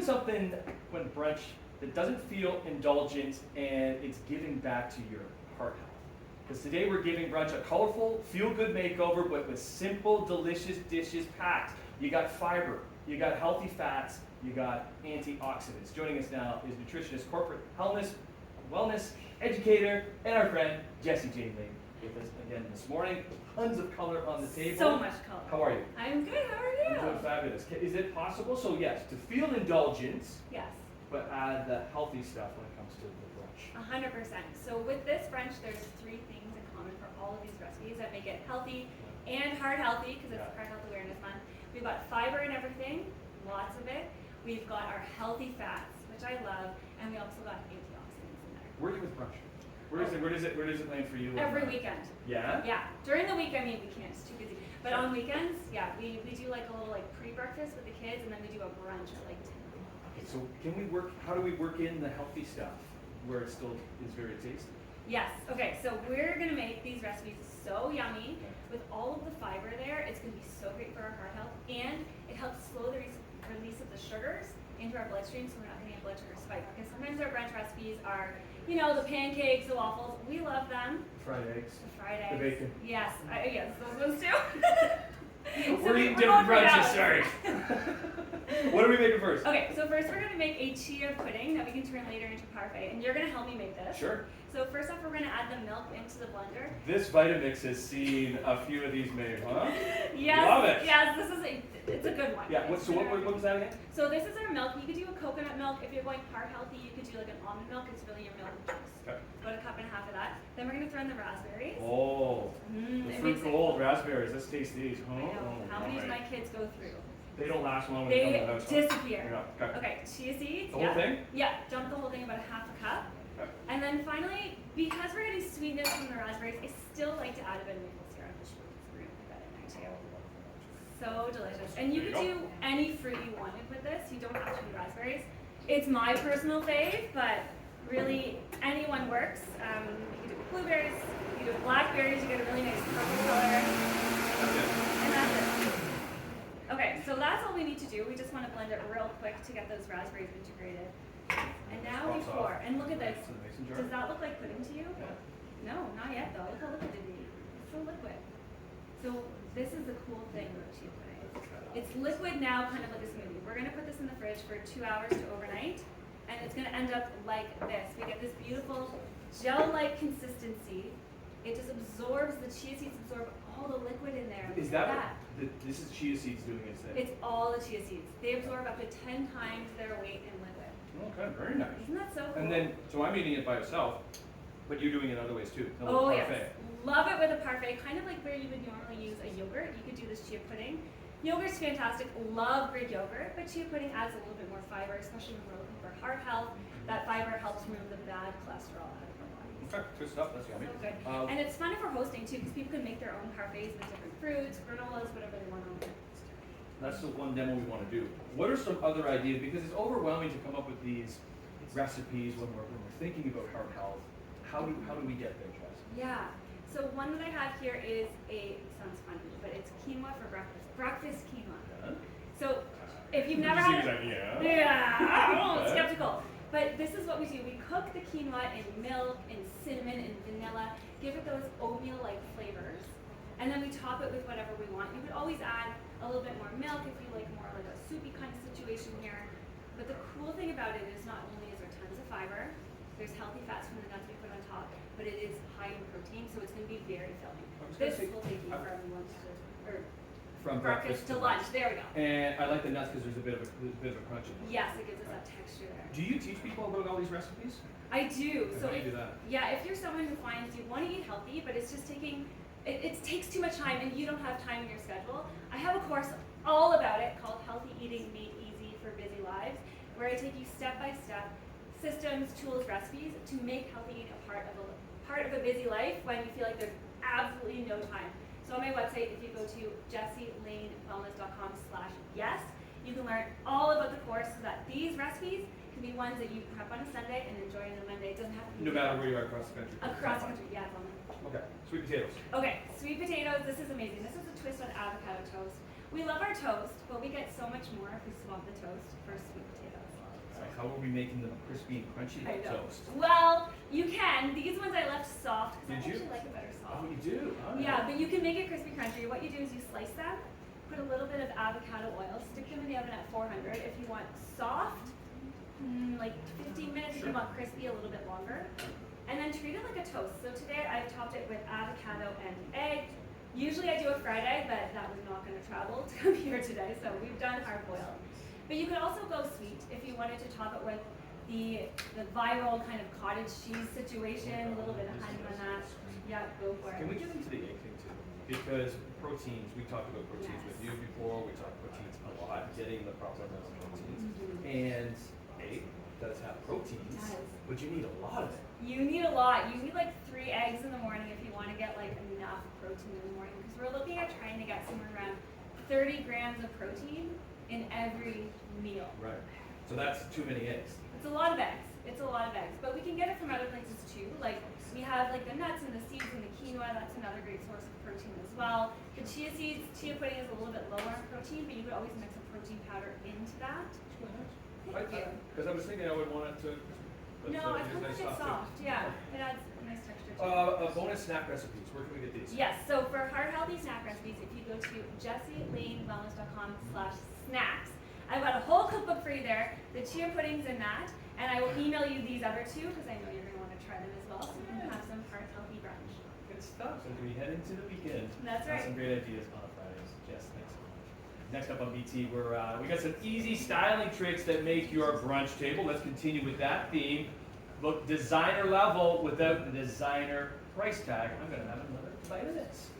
something when brunch that doesn't feel indulgent and it's giving back to your heart health. Because today we're giving brunch a colorful, feel-good makeover, but with simple, delicious dishes packed. You got fiber, you got healthy fats, you got antioxidants. Joining us now is nutritionist, corporate wellness educator, and our friend Jessie Jane Lee with us again this morning. Tons of color on the table. So much color. How are you? I'm good. How are you? I'm doing fabulous. Is it possible? So yes, to feel indulgence, Yes. but add the healthy stuff when it comes to the brunch. 100%. So with this brunch, there's 3 things in common for all of these recipes that make it healthy and heart healthy, because it's Heart Health Awareness Month. We've got fiber in everything, lots of it. We've got our healthy fats, which I love, and we also got antioxidants in there. Where are you with brunch? Where does it land for you? Every weekend. Yeah? Yeah. During the week, I mean, we can't, it's too busy. But on weekends, yeah, we do like a little like pre-breakfast with the kids, and then we do a brunch at like 10 o'clock. Okay, so how do we work in the healthy stuff where it still is very tasty? Yes. Okay, so we're going to make these recipes so yummy. With all of the fiber there, it's going to be so great for our heart health, and it helps slow the release of the sugars into our bloodstream, so we're not going to get blood sugar spike. Because sometimes our brunch recipes are, you know, the pancakes, the waffles. We love them. Fried eggs. The fried eggs. The bacon. Yes, yes, those ones too. We're eating different brunches, sorry. What are we making first? Okay, so first we're going to make a chia pudding that we can turn later into parfait, and you're going to help me make this. Sure. So first off, we're going to add the milk into the blender. This Vitamix has seen a few of these made, huh? Yes. Love it. Yes, it's a good one. Yeah. What was that again? So this is our milk. You could do a coconut milk. If you're going heart healthy, you could do like an almond milk. It's really your milk and juice. Okay. About a cup and a half of that. Then we're going to throw in the raspberries. Oh, the fruit gold raspberries. Let's taste these. I know. How many do my kids go through? They don't last long when They they come to the house. disappear. Yeah. Okay, chia seeds. The whole thing? Yeah, dump the whole thing, about a half a cup. Okay. And then finally, because we're getting sweetness from the raspberries, I still like to add a bit of maple syrup. So we're going to put that in there too. So delicious. And you There can you do any fruit you wanted with this. You don't have to do raspberries. It's my personal fave, but really anyone works. You can do blueberries, you can do blackberries, you get a really nice purple color. And that's it. Okay, so that's all we need to do. We just want to blend it real quick to get those raspberries integrated. And now we pour. And look at this. Does that look like pudding to you? Yeah. No, not yet though. Look how liquid it is. It's so liquid. So this is the cool thing about chia pudding. It's liquid now, kind of like a smoothie. We're going to put this in the fridge for 2 hours to overnight, and it's going to end up like this. We get this beautiful gel-like consistency. It just absorbs, the chia seeds absorb all the liquid in there. Is that this is chia seeds doing its thing? It's all the chia seeds. They absorb up to 10 times their weight in liquid. Okay, very nice. Isn't that so cool? And then, so I'm eating it by itself, but you're doing it other ways too. Oh yes, love it with a parfait. Kind of like where you would normally use a yogurt, you could do this chia pudding. Yogurt's fantastic. Love Greek yogurt, but chia pudding adds a little bit more fiber, especially when we're looking for heart health. That fiber helps remove the bad cholesterol out of our bodies. Okay, good stuff. That's yummy. So good. And it's fun if we're hosting too, because people can make their own parfaits with different fruits, granolas, whatever they want on it. That's the one demo we want to do. What are some other ideas? Because it's overwhelming to come up with these recipes when we're thinking about heart health. How do we get there, Jess? Yeah. So one that I have here is sounds funny, but it's quinoa for breakfast. Breakfast quinoa. Yeah. So if you've never had it, yeah, skeptical. But this is what we do. We cook the quinoa in milk, in cinnamon, and vanilla. Give it those oatmeal-like flavors. And then we top it with whatever we want. You could always add a little bit more milk if you like more like a soupy kind of situation here. But the cool thing about it is not only is there tons of fiber, there's healthy fats from the nuts we put on top, but it is high in protein, so it's going to be very filling. This will take you from lunch or from breakfast to lunch. There we go. And I like the nuts because there's a bit of a crunch in it. Yes, it gives us that texture there. Do you teach people about all these recipes? I do. And so how do you do that? Yeah, if you're someone who finds you want to eat healthy, but it's just taking it takes too much time and you don't have time in your schedule, I have a course all about it called Healthy Eating Made Easy for Busy Lives, where I take you step by step, systems, tools, recipes to make healthy eating a part of a busy life when you feel like there's absolutely no time. So on my website, if you go to jessielanewellness.com/yes, you can learn all about the course so that these recipes can be ones that you prep on a Sunday and enjoy on a Monday. It doesn't have to be no matter where you are across the country. across the country. Yeah, it's on there. Okay, sweet potatoes. Okay, sweet potatoes, this is amazing. This is a twist on avocado toast. We love our toast, but we get so much more if we swap the toast for sweet potatoes. how are we making them crispy and crunchy like toast? Well, you can. These ones I left soft because I actually like it better soft. Oh, you do? All right. Yeah, but you can make it crispy crunchy. What you do is you slice them, put a little bit of avocado oil, stick them in the oven at 400. If you want soft, like 15 minutes. If you want crispy, a little bit longer. And then treat it like a toast. So today I've topped it with avocado and egg. Usually I do a fried egg, but that was not going to travel to come here today, so we've done hard boiled. But you could also go sweet if you wanted to top it with the viral kind of cottage cheese situation, a little bit of honey on that. Yeah, go for it. Can we get into the egg thing too? Because proteins, we talked about proteins with you before, we talked proteins a lot, getting the proper amount of proteins. And egg does have proteins, but you need a lot of it. You need a lot. You need like 3 eggs in the morning if you want to get like enough protein in the morning. Because we're looking at trying to get somewhere around 30 grams of protein in every meal. Right. So that's too many eggs. It's a lot of eggs. It's a lot of eggs. But we can get it from other places too. Like we have like the nuts and the seeds and the quinoa. That's another great source of protein as well. The chia seeds, chia pudding is a little bit lower in protein, but you could always mix a protein powder into that. Thank you. Because I was thinking I would want it to. No, I kind of like it soft. Yeah, it adds a nice texture to it. Bonus snack recipes. Where can we get these? Yes, so for heart healthy snack recipes, if you go to jessielanewellness.com/snacks, I've got a whole cookbook for you there. The chia pudding's in that, and I will email you these other 2 because I know you're going to want to try them as well, so you can have some heart healthy brunch. Good stuff. As we head into the weekend. That's right. Some great ideas on Fridays. Jess, thanks so much. Next up on BT, we got some easy styling tricks that make your brunch table. Let's continue with that theme. Look designer level without the designer price tag. I'm going to have another bite of this.